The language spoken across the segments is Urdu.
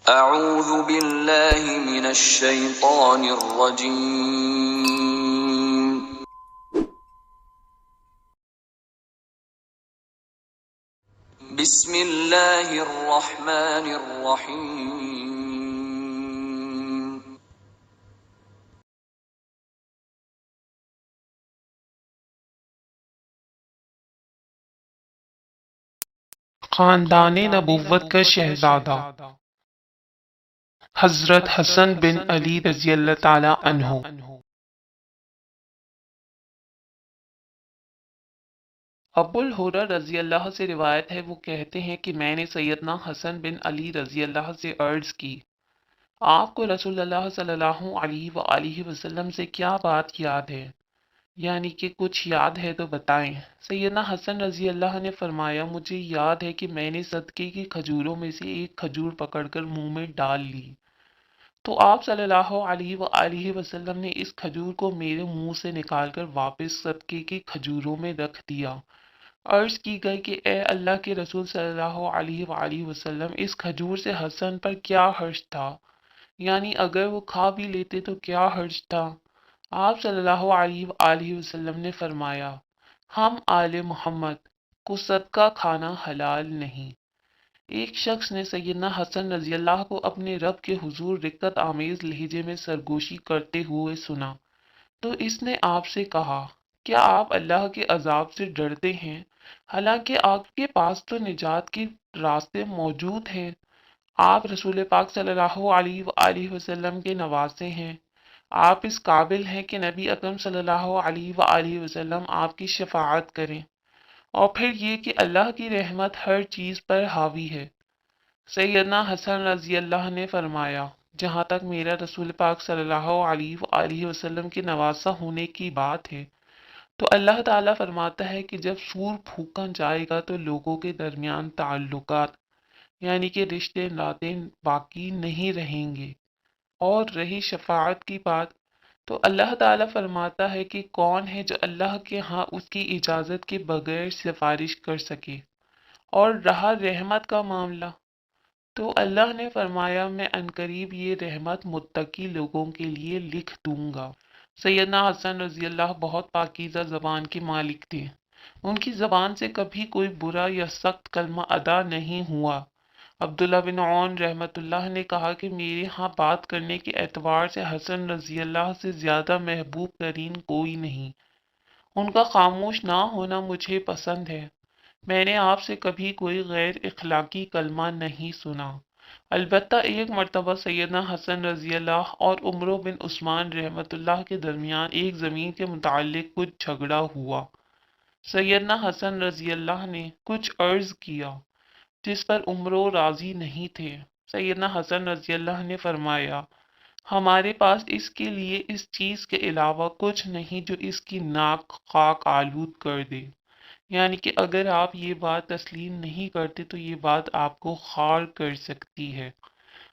اعوذ باللہ من الشیطان الرجیم بسم اللہ الرحمن الرحیم خاندان نبوت کا شہزادہ حضرت حسن بن علی رضی اللہ تعالی عنہ۔ ابو الہرہ رضی اللہ سے روایت ہے، وہ کہتے ہیں کہ میں نے سیدنا حسن بن علی رضی اللہ سے عرض کی، آپ کو رسول اللہ صلی اللہ علیہ وآلہ وسلم سے کیا بات یاد ہے؟ یعنی کہ کچھ یاد ہے تو بتائیں۔ سیدنا حسن رضی اللہ نے فرمایا، مجھے یاد ہے کہ میں نے صدقے کی کھجوروں میں سے ایک کھجور پکڑ کر منہ میں ڈال لی، تو آپ صلی اللہ علیہ وآلہ وسلم نے اس کھجور کو میرے منہ سے نکال کر واپس صدقے کی کھجوروں میں رکھ دیا۔ عرض کی گئی کہ اے اللہ کے رسول صلی اللہ علیہ وآلہ وسلم، اس کھجور سے حسن پر کیا حرج تھا؟ یعنی اگر وہ کھا بھی لیتے تو کیا حرج تھا؟ آپ صلی اللہ علیہ وآلہ وسلم نے فرمایا، ہم آل محمد کو صدقہ کھانا حلال نہیں۔ ایک شخص نے سیدنا حسن رضی اللہ کو اپنے رب کے حضور رقت آمیز لہجے میں سرگوشی کرتے ہوئے سنا، تو اس نے آپ سے کہا، کیا آپ اللہ کے عذاب سے ڈرتے ہیں؟ حالانکہ آپ کے پاس تو نجات کے راستے موجود ہیں۔ آپ رسول پاک صلی اللہ علیہ وآلہ وسلم کے نواسے ہیں۔ آپ اس قابل ہیں کہ نبی اکرم صلی اللہ علیہ وآلہ وسلم آپ کی شفاعت کریں، اور پھر یہ کہ اللہ کی رحمت ہر چیز پر حاوی ہے۔ سیدنا حسن رضی اللہ نے فرمایا، جہاں تک میرا رسول پاک صلی اللہ علیہ وآلہ وسلم کے نواسا ہونے کی بات ہے، تو اللہ تعالیٰ فرماتا ہے کہ جب سور پھونکا جائے گا تو لوگوں کے درمیان تعلقات یعنی کہ رشتے ناطے باقی نہیں رہیں گے۔ اور رہی شفاعت کی بات، تو اللہ تعالیٰ فرماتا ہے کہ کون ہے جو اللہ کے ہاں اس کی اجازت کے بغیر سفارش کر سکے۔ اور رہا رحمت کا معاملہ، تو اللہ نے فرمایا، میں عنقریب یہ رحمت متقی لوگوں کے لیے لکھ دوں گا۔ سیدنا حسن رضی اللہ بہت پاکیزہ زبان کے مالک تھے۔ ان کی زبان سے کبھی کوئی برا یا سخت کلمہ ادا نہیں ہوا۔ عبداللہ بن عون رحمۃ اللہ نے کہا کہ میرے ہاں بات کرنے کے اعتبار سے حسن رضی اللہ سے زیادہ محبوب ترین کوئی نہیں۔ ان کا خاموش نہ ہونا مجھے پسند ہے۔ میں نے آپ سے کبھی کوئی غیر اخلاقی کلمہ نہیں سنا۔ البتہ ایک مرتبہ سیدنا حسن رضی اللہ اور عمرو بن عثمان رحمۃ اللہ کے درمیان ایک زمین کے متعلق کچھ جھگڑا ہوا۔ سیدنا حسن رضی اللہ نے کچھ عرض کیا جس پر عمرو راضی نہیں تھے۔ سیدنا حسن رضی اللہ نے فرمایا، ہمارے پاس اس کے لیے اس چیز کے علاوہ کچھ نہیں جو اس کی ناک خاک آلود کر دے، یعنی کہ اگر آپ یہ بات تسلیم نہیں کرتے تو یہ بات آپ کو خار کر سکتی ہے۔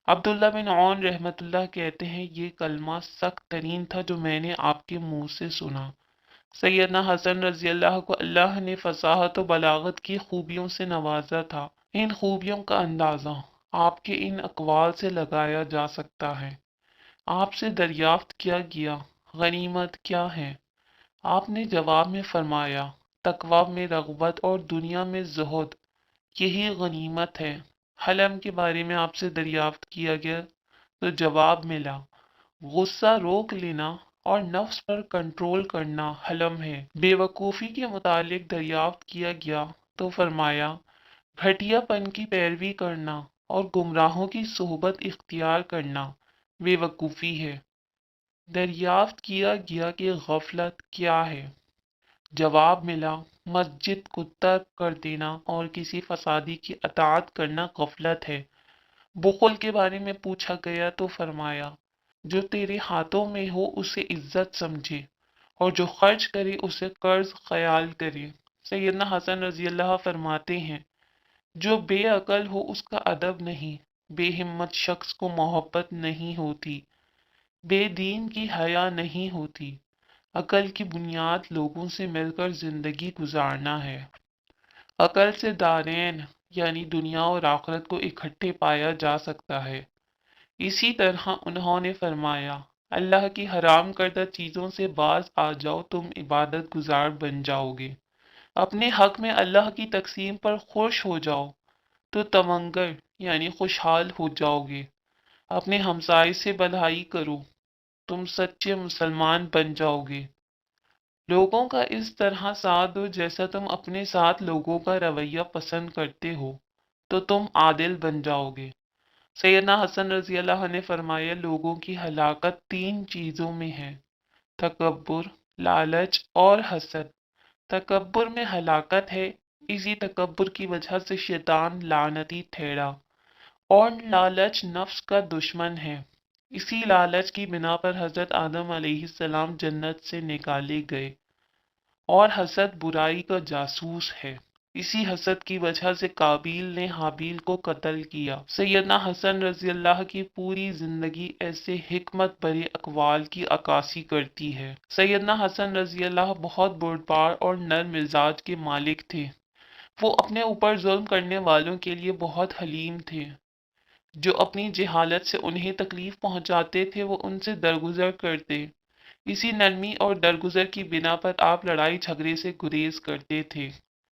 عبداللہ بن عون رحمۃ اللہ کہتے ہیں، یہ کلمہ سخت ترین تھا جو میں نے آپ کے منہ سے سنا۔ سیدنا حسن رضی اللہ کو اللہ نے فصاحت و بلاغت کی خوبیوں سے نوازا تھا۔ ان خوبیوں کا اندازہ آپ کے ان اقوال سے لگایا جا سکتا ہے۔ آپ سے دریافت کیا گیا، غنیمت کیا ہے؟ آپ نے جواب میں فرمایا، تقویٰ میں رغبت اور دنیا میں زہد، یہی غنیمت ہے۔ حلم کے بارے میں آپ سے دریافت کیا گیا تو جواب ملا، غصہ روک لینا اور نفس پر کنٹرول کرنا حلم ہے۔ بے وقوفی کے متعلق دریافت کیا گیا تو فرمایا، گھٹیا پن کی پیروی کرنا اور گمراہوں کی صحبت اختیار کرنا بے وقوفی ہے۔ دریافت کیا گیا کہ غفلت کیا ہے؟ جواب ملا، مسجد کو ترک کر دینا اور کسی فسادی کی اطاعت کرنا غفلت ہے۔ بخل کے بارے میں پوچھا گیا تو فرمایا، جو تیرے ہاتھوں میں ہو اسے عزت سمجھے، اور جو خرچ کرے اسے قرض خیال کرے۔ سیدنا حسن رضی اللہ فرماتے ہیں، جو بے عقل ہو اس کا ادب نہیں، بے ہمت شخص کو محبت نہیں ہوتی، بے دین کی حیا نہیں ہوتی۔ عقل کی بنیاد لوگوں سے مل کر زندگی گزارنا ہے۔ عقل سے دارین یعنی دنیا اور آخرت کو اکٹھے پایا جا سکتا ہے۔ اسی طرح انہوں نے فرمایا، اللہ کی حرام کردہ چیزوں سے باز آ جاؤ، تم عبادت گزار بن جاؤ گے۔ اپنے حق میں اللہ کی تقسیم پر خوش ہو جاؤ تو تمنگر یعنی خوشحال ہو جاؤ گے۔ اپنے ہمسائے سے بھلائی کرو، تم سچے مسلمان بن جاؤ گے۔ لوگوں کا اس طرح ساتھ دو جیسا تم اپنے ساتھ لوگوں کا رویہ پسند کرتے ہو تو تم عادل بن جاؤ گے۔ سیدنا حسن رضی اللہ عنہ نے فرمایا، لوگوں کی ہلاکت تین چیزوں میں ہے: تکبر، لالچ اور حسد۔ تکبر میں ہلاکت ہے، اسی تکبر کی وجہ سے شیطان لعنتی ٹھہرا، اور لالچ نفس کا دشمن ہے، اسی لالچ کی بنا پر حضرت آدم علیہ السلام جنت سے نکالے گئے۔ اور حسد برائی کا جاسوس ہے، اسی حسد کی وجہ سے قابیل نے حابیل کو قتل کیا۔ سیدنا حسن رضی اللہ کی پوری زندگی ایسے حکمت بھرے اقوال کی عکاسی کرتی ہے۔ سیدنا حسن رضی اللہ بہت بردبار اور نرم مزاج کے مالک تھے۔ وہ اپنے اوپر ظلم کرنے والوں کے لیے بہت حلیم تھے۔ جو اپنی جہالت سے انہیں تکلیف پہنچاتے تھے وہ ان سے درگزر کرتے۔ اسی نرمی اور درگزر کی بنا پر آپ لڑائی جھگڑے سے گریز کرتے تھے۔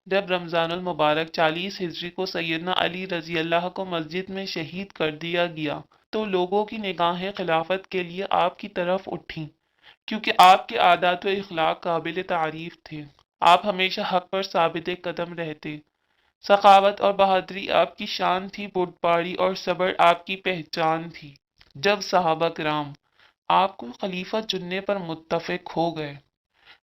جب رمضان المبارک 40 ہجری کو سیدنا علی رضی اللہ کو مسجد میں شہید کر دیا گیا تو لوگوں کی نگاہیں خلافت کے لیے آپ کی طرف اٹھیں، کیونکہ آپ کے عادات و اخلاق قابل تعریف تھے۔ آپ ہمیشہ حق پر ثابت قدم رہتے۔ سخاوت اور بہادری آپ کی شان تھی، بردباری اور صبر آپ کی پہچان تھی۔ جب صحابہ کرام آپ کو خلیفہ چننے پر متفق ہو گئے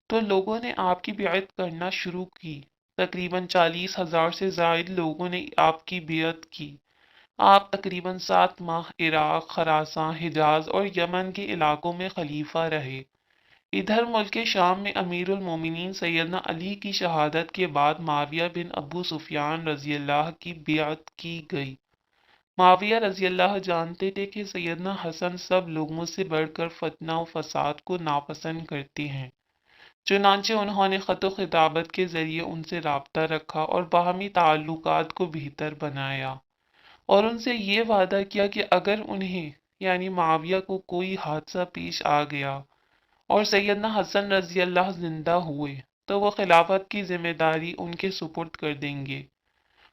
تو لوگوں نے آپ کی بیعت کرنا شروع کی۔ تقریباً 40,000 سے زائد لوگوں نے آپ کی بیعت کی۔ آپ تقریباً 7 ماہ عراق، خراساں، حجاز اور یمن کے علاقوں میں خلیفہ رہے۔ ادھر ملک شام میں امیر المومنین سیدنا علی کی شہادت کے بعد معاویہ بن ابو سفیان رضی اللہ کی بیعت کی گئی۔ معاویہ رضی اللہ جانتے تھے کہ سیدنا حسن سب لوگوں سے بڑھ کر فتنہ و فساد کو ناپسند کرتے ہیں، چنانچہ انہوں نے خط و خطابت کے ذریعے ان سے رابطہ رکھا اور باہمی تعلقات کو بہتر بنایا، اور ان سے یہ وعدہ کیا کہ اگر انہیں یعنی معاویہ کو کوئی حادثہ پیش آ گیا اور سیدنا حسن رضی اللہ زندہ ہوئے تو وہ خلافت کی ذمہ داری ان کے سپرد کر دیں گے۔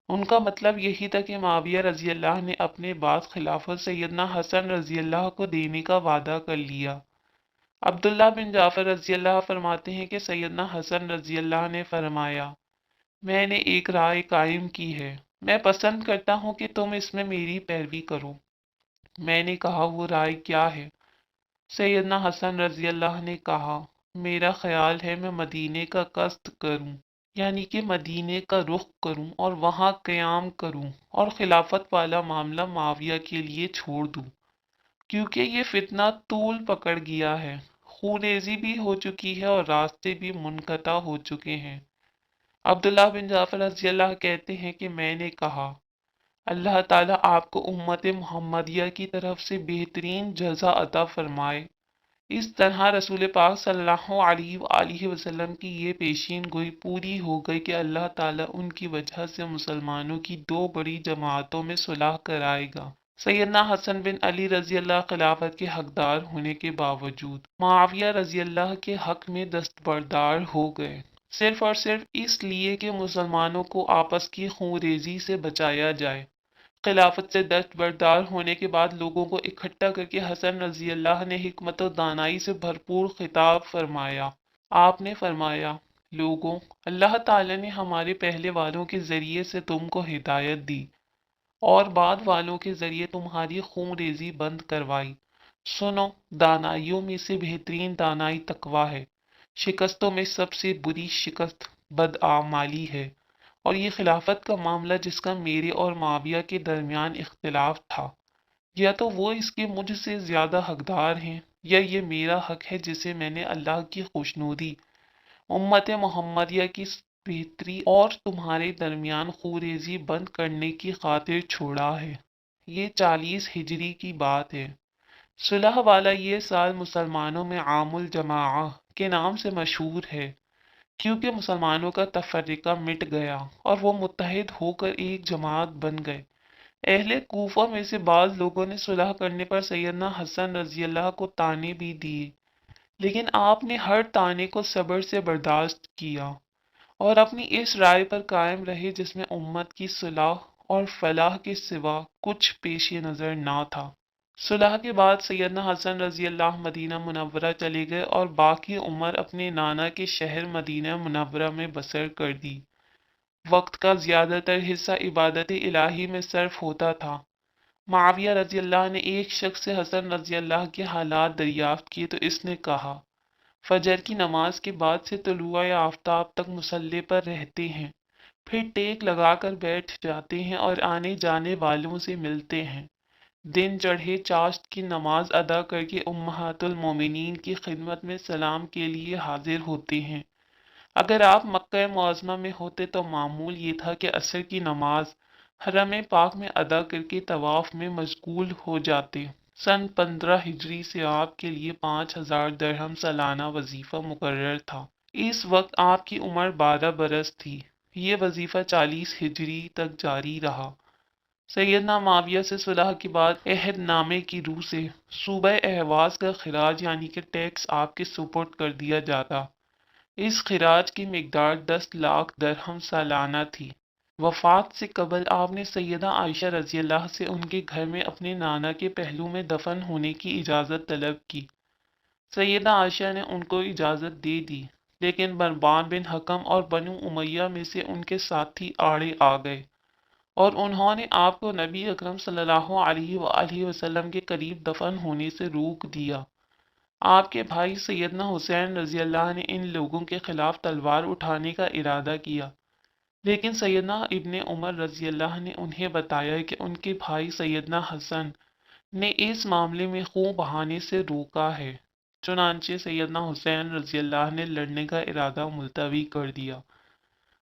ان کا مطلب یہی تھا کہ معاویہ رضی اللہ نے اپنے بعد خلافت سیدنا حسن رضی اللہ کو دینے کا وعدہ کر لیا۔ عبداللہ بن جعفر رضی اللہ فرماتے ہیں کہ سیدنا حسن رضی اللہ نے فرمایا، میں نے ایک رائے قائم کی ہے، میں پسند کرتا ہوں کہ تم اس میں میری پیروی کرو۔ میں نے کہا، وہ رائے کیا ہے؟ سیدنا حسن رضی اللہ نے کہا، میرا خیال ہے میں مدینے کا قصد کروں، یعنی کہ مدینے کا رخ کروں اور وہاں قیام کروں اور خلافت والا معاملہ معاویہ کے لیے چھوڑ دوں، کیونکہ یہ فتنہ طول پکڑ گیا ہے، خونریزی بھی ہو چکی ہے اور راستے بھی منقطع ہو چکے ہیں۔ عبداللہ بن جعفر رضی اللہ کہتے ہیں کہ میں نے کہا، اللہ تعالیٰ آپ کو امت محمدیہ کی طرف سے بہترین جزا عطا فرمائے۔ اس طرح رسول پاک صلی اللہ علیہ وآلہ وسلم کی یہ پیشین گوئی پوری ہو گئی کہ اللہ تعالیٰ ان کی وجہ سے مسلمانوں کی دو بڑی جماعتوں میں صلح کرائے گا۔ سیدنا حسن بن علی رضی اللہ خلافت کے حقدار ہونے کے باوجود معاویہ رضی اللہ کے حق میں دستبردار ہو گئے، صرف اور صرف اس لیے کہ مسلمانوں کو آپس کی خونریزی سے بچایا جائے۔ خلافت سے دستبردار ہونے کے بعد لوگوں کو اکٹھا کر کے حسن رضی اللہ نے حکمت و دانائی سے بھرپور خطاب فرمایا۔ آپ نے فرمایا، لوگوں، اللہ تعالیٰ نے ہمارے پہلے والوں کے ذریعے سے تم کو ہدایت دی اور بعد والوں کے ذریعے تمہاری خون ریزی بند کروائی۔ سنو، دانائیوں میں سے بہترین دانائی تقویٰ ہے، شکستوں میں سب سے بری شکست بدعمالی ہے، اور یہ خلافت کا معاملہ جس کا میرے اور معاویہ کے درمیان اختلاف تھا، یا تو وہ اس کے مجھ سے زیادہ حقدار ہیں یا یہ میرا حق ہے جسے میں نے اللہ کی خوشنودی، امت محمدیہ کی بہتری اور تمہارے درمیان خوریزی بند کرنے کی خاطر چھوڑا ہے۔ یہ 40 ہجری کی بات ہے۔ صلح والا یہ سال مسلمانوں میں عام الجماعہ کے نام سے مشہور ہے، کیونکہ مسلمانوں کا تفرقہ مٹ گیا اور وہ متحد ہو کر ایک جماعت بن گئے۔ اہل کوفہ میں سے بعض لوگوں نے صلح کرنے پر سیدنا حسن رضی اللہ کو طعنے بھی دیے، لیکن آپ نے ہر طعنے کو صبر سے برداشت کیا اور اپنی اس رائے پر قائم رہے جس میں امت کی صلاح اور فلاح کے سوا کچھ پیش نظر نہ تھا۔ صلح کے بعد سیدنا حسن رضی اللہ مدینہ منورہ چلے گئے اور باقی عمر اپنے نانا کے شہر مدینہ منورہ میں بسر کر دی۔ وقت کا زیادہ تر حصہ عبادت الہی میں صرف ہوتا تھا۔ معاویہ رضی اللہ نے ایک شخص سے حسن رضی اللہ کے حالات دریافت کیے تو اس نے کہا، فجر کی نماز کے بعد سے طلوع آفتاب تک مصلی پر رہتے ہیں، پھر ٹیک لگا کر بیٹھ جاتے ہیں اور آنے جانے والوں سے ملتے ہیں۔ دن چڑھے چاشت کی نماز ادا کر کے امہات المومنین کی خدمت میں سلام کے لیے حاضر ہوتے ہیں۔ اگر آپ مکہ معظمہ میں ہوتے تو معمول یہ تھا کہ عصر کی نماز حرم پاک میں ادا کر کے طواف میں مشغول ہو جاتے۔ سن 15 ہجری سے آپ کے لیے 5000 درہم سالانہ وظیفہ مقرر تھا۔ اس وقت آپ کی عمر 12 برس تھی۔ یہ وظیفہ 40 ہجری تک جاری رہا۔ سیدنا معاویہ سے صلح کے بعد عہد نامے کی روح سے صوبہ اہواز کا خراج یعنی کہ ٹیکس آپ کے سپرد کر دیا جاتا۔ اس خراج کی مقدار 10 لاکھ درہم سالانہ تھی۔ وفات سے قبل آپ نے سیدہ عائشہ رضی اللہ سے ان کے گھر میں اپنے نانا کے پہلو میں دفن ہونے کی اجازت طلب کی۔ سیدہ عائشہ نے ان کو اجازت دے دی، لیکن مروان بن حکم اور بنو امیہ میں سے ان کے ساتھی آڑے آ گئے اور انہوں نے آپ کو نبی اکرم صلی اللہ علیہ وآلہ وسلم کے قریب دفن ہونے سے روک دیا۔ آپ کے بھائی سیدنا حسین رضی اللہ نے ان لوگوں کے خلاف تلوار اٹھانے کا ارادہ کیا، لیکن سیدنا ابن عمر رضی اللہ نے انہیں بتایا کہ ان کے بھائی سیدنا حسن نے اس معاملے میں خون بہانے سے روکا ہے۔ چنانچہ سیدنا حسین رضی اللہ نے لڑنے کا ارادہ ملتوی کر دیا۔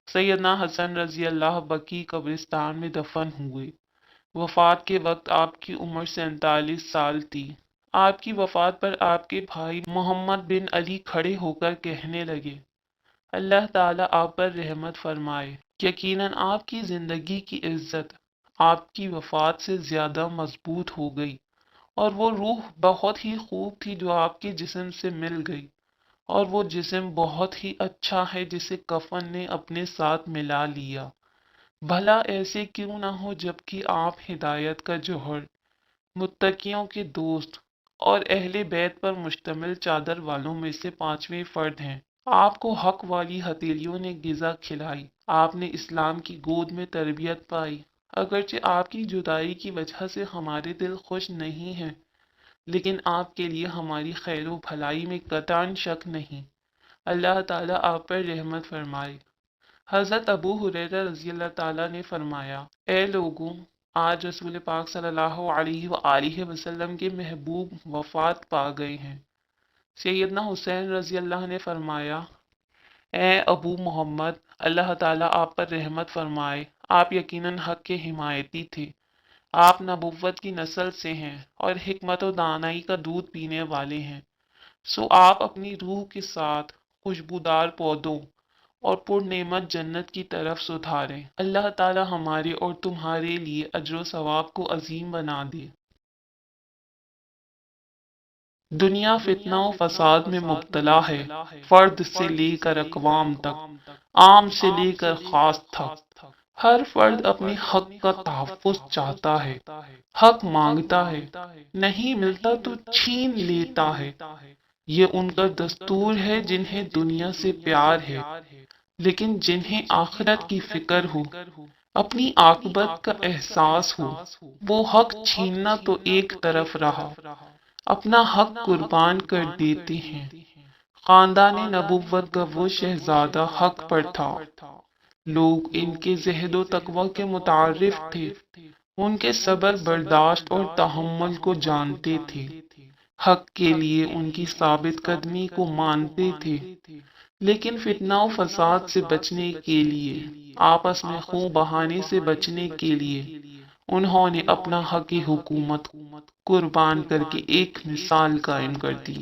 سیدنا حسن رضی اللہ بقیع قبرستان میں دفن ہوئے۔ وفات کے وقت آپ کی عمر 47 سال تھی۔ آپ کی وفات پر آپ کے بھائی محمد بن علی کھڑے ہو کر کہنے لگے، اللہ تعالیٰ آپ پر رحمت فرمائے۔ یقیناً آپ کی زندگی کی عزت آپ کی وفات سے زیادہ مضبوط ہو گئی، اور وہ روح بہت ہی خوب تھی جو آپ کے جسم سے مل گئی، اور وہ جسم بہت ہی اچھا ہے جسے کفن نے اپنے ساتھ ملا لیا۔ بھلا ایسے کیوں نہ ہو جبکہ آپ ہدایت کا جوہر، متقیوں کے دوست اور اہل بیت پر مشتمل چادر والوں میں سے پانچویں فرد ہیں۔ آپ کو حق والی ہتھیلیوں نے غذا کھلائی، آپ نے اسلام کی گود میں تربیت پائی۔ اگرچہ آپ کی جدائی کی وجہ سے ہمارے دل خوش نہیں ہیں، لیکن آپ کے لیے ہماری خیر و بھلائی میں قطعاً شک نہیں۔ اللہ تعالیٰ آپ پر رحمت فرمائے۔ حضرت ابو ہریرہ رضی اللہ تعالیٰ نے فرمایا، اے لوگوں، آج رسول پاک صلی اللہ علیہ وآلہ وسلم کے محبوب وفات پا گئے ہیں۔ سیدنا حسین رضی اللہ نے فرمایا، اے ابو محمد، اللہ تعالیٰ آپ پر رحمت فرمائے، آپ یقیناً حق کے حمایتی تھے۔ آپ نبوت کی نسل سے ہیں اور حکمت و دانائی کا دودھ پینے والے ہیں، سو آپ اپنی روح کے ساتھ خوشبودار پودوں اور پر نعمت جنت کی طرف سدھاریں۔ اللہ تعالیٰ ہمارے اور تمہارے لیے اجر و ثواب کو عظیم بنا دے۔ دنیا فتنہ و فساد میں مبتلا ہے، فرد سے لے کر اقوام تک، عام سے لے کر خاص تک۔ ہر فرد اپنے حق کا تحفظ چاہتا ہے، حق مانگتا ہے، نہیں ملتا تو چھین لیتا ہے۔ یہ ان کا دستور ہے جنہیں دنیا سے پیار ہے، لیکن جنہیں آخرت کی فکر ہو، اپنی عاقبت کا احساس ہو، وہ حق چھیننا تو ایک طرف رہا، اپنا حق قربان کر دیتے ہیں۔ خاندان نبوت کا وہ شہزادہ حق پر تھا، لوگ ان کے زہد و تقوی کے متعارف تھے، ان کے صبر برداشت اور تحمل کو جانتے تھے، حق کے لیے ان کی ثابت قدمی کو مانتے تھے، لیکن فتنہ و فساد سے بچنے کے لیے، آپس میں خون بہانے سے بچنے کے لیے، انہوں نے اپنا حق حکومت قربان کر کے ایک مثال قائم کر دی۔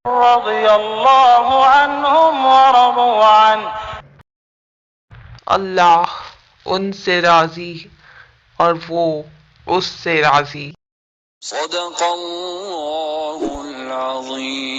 رضی اللہ عنہم ورضوا عنہ، اللہ ان سے راضی اور وہ اس سے راضی۔ صدق اللہ العظیم۔